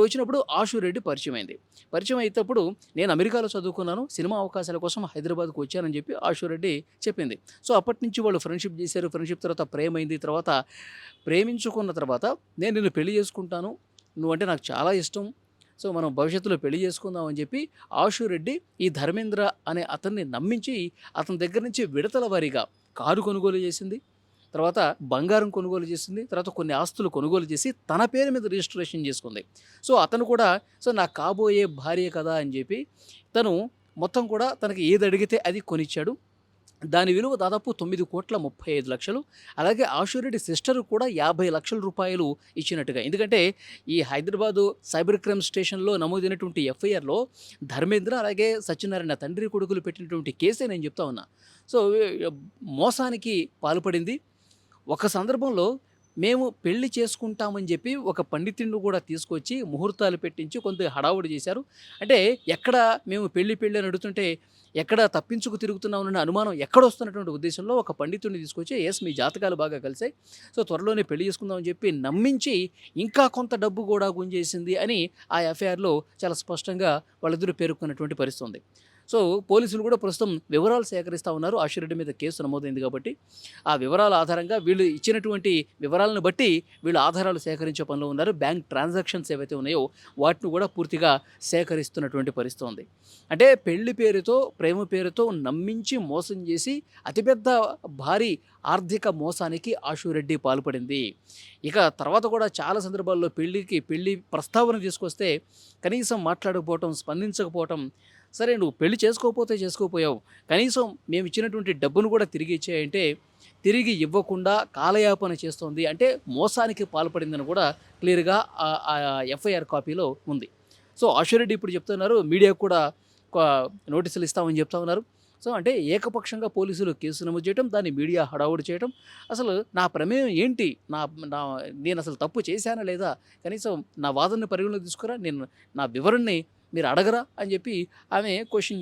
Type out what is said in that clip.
వచ్చినప్పుడు ఆషు రెడ్డి పరిచయమైంది. పరిచయం అయ్యేటప్పుడు నేను అమెరికాలో చదువుకున్నాను. సినిమా అవకాశాల కోసం హైదరాబాద్‌కి వచ్చానని చెప్పి ఆషు రెడ్డి చెప్పింది. సో, అప్పటినుంచి వాళ్ళు ఫ్రెండ్‌షిప్ చేశారు. ఫ్రెండ్‌షిప్ తర్వాత ప్రేమైంది. తర్వాత ప్రేమించుకున్న తర్వాత నేను నిన్ను పెళ్లి చేసుకుంటాను. నువ్వంటే నాకు చాలా ఇష్టం. సో, మనం భవిష్యత్తులో పెళ్లి చేసుకుందాం అని చెప్పి ఆషు రెడ్డి ఈ ధర్మేంద్ర అనే అతన్ని నమ్మించి అతని దగ్గర నుంచి విడతల వారీగా కారు కొనుగోలు చేసింది. తర్వాత బంగారం కొనుగోలు చేసింది. తర్వాత కొన్ని ఆస్తులు కొనుగోలు చేసి తన పేరు మీద రిజిస్ట్రేషన్ చేసుకుంది. సో, అతను కూడా నాకు కాబోయే భార్య కదా అని చెప్పి తను మొత్తం కూడా తనకి ఏది అడిగితే అది కొనిచ్చాడు. దాని విలువ దాదాపు 9,35,00,000. అలాగే ఆషురెడ్డి సిస్టర్ కూడా రూ. 50,00,000 ఇచ్చినట్టుగా. ఎందుకంటే ఈ హైదరాబాదు సైబర్ క్రైమ్ స్టేషన్‌లో నమోదైనటువంటి ఎఫ్ఐఆర్‌లో ధర్మేంద్ర అలాగే సత్యనారాయణ తండ్రి కొడుకులు పెట్టినటువంటి కేసే నేను చెప్తా ఉన్నా. సో, మోసానికి పాల్పడింది. ఒక సందర్భంలో మేము పెళ్లి చేసుకుంటామని చెప్పి ఒక పండితుడిని కూడా తీసుకొచ్చి ముహూర్తాలు పెట్టించి కొంత హడావుడి చేశారు. అంటే ఎక్కడ మేము పెళ్లి పెళ్లి అని అడుగుతుంటే ఎక్కడ తప్పించుకు తిరుగుతున్నామన్న అనుమానం ఎక్కడొస్తున్నటువంటి ఉద్దేశంలో ఒక పండితుడిని తీసుకొచ్చి మీ జాతకాలు బాగా కలిసాయి. సో, త్వరలోనే పెళ్లి చేసుకుందాం అని చెప్పి నమ్మించి ఇంకా కొంత డబ్బు కూడా గుంజేసింది అని ఆ ఎఫ్ఐఆర్‌లో చాలా స్పష్టంగా వాళ్ళిద్దరూ పేర్కొన్నటువంటి పరిస్థితి ఉంది. సో, పోలీసులు కూడా ప్రస్తుతం వివరాలు సేకరిస్తా ఉన్నారు. ఆషిరెడ్డి మీద కేసు నమోదైంది కాబట్టి, ఆ వివరాల ఆధారంగా వీళ్ళు ఇచ్చినటువంటి వివరాలను బట్టి వీళ్ళు ఆధారాలు సేకరించే పనిలో ఉన్నారు. బ్యాంక్ ట్రాన్సాక్షన్స్ ఏవైతే ఉన్నాయో వాటిని కూడా పూర్తిగా సేకరిస్తున్నటువంటి పరిస్థితి ఉంది. అంటే పెళ్లి పేరుతో, ప్రేమ పేరుతో నమ్మించి మోసం చేసి అతిపెద్ద భారీ ఆర్థిక మోసానికి ఆషురెడ్డి పాల్పడింది. ఇక తర్వాత కూడా చాలా సందర్భాల్లో పెళ్లి ప్రస్తావన తీసుకొస్తే కనీసం మాట్లాడకపోవటం, స్పందించకపోవటం. సరే నువ్వు పెళ్లి చేసుకోకపోతే చేసుకోపోయావు. కనీసం మేమిచ్చినటువంటి డబ్బును కూడా తిరిగి ఇచ్చేయంటే, తిరిగి ఇవ్వకుండా కాలయాపన చేస్తోంది. అంటే మోసానికి పాల్పడిందని కూడా క్లియర్‌గా ఎఫ్ఐఆర్ కాపీలో ఉంది. సో, ఆషురెడ్డి ఇప్పుడు చెప్తున్నారు మీడియాకు కూడా క నోటీసులు ఇస్తామని చెప్తా ఉన్నారు. సో, అంటే ఏకపక్షంగా పోలీసులు కేసు నమోదు చేయటం, దాన్ని మీడియా హడావుడి చేయటం. అసలు నా ప్రమేయం ఏంటి? నా నా నేనసలు తప్పు చేశానా లేదా? కనీసం నా వాదనని పరిగణలోకి తీసుకురా. నా వివరణని మీరు అడగరా అని చెప్పి ఆమె క్వెషన్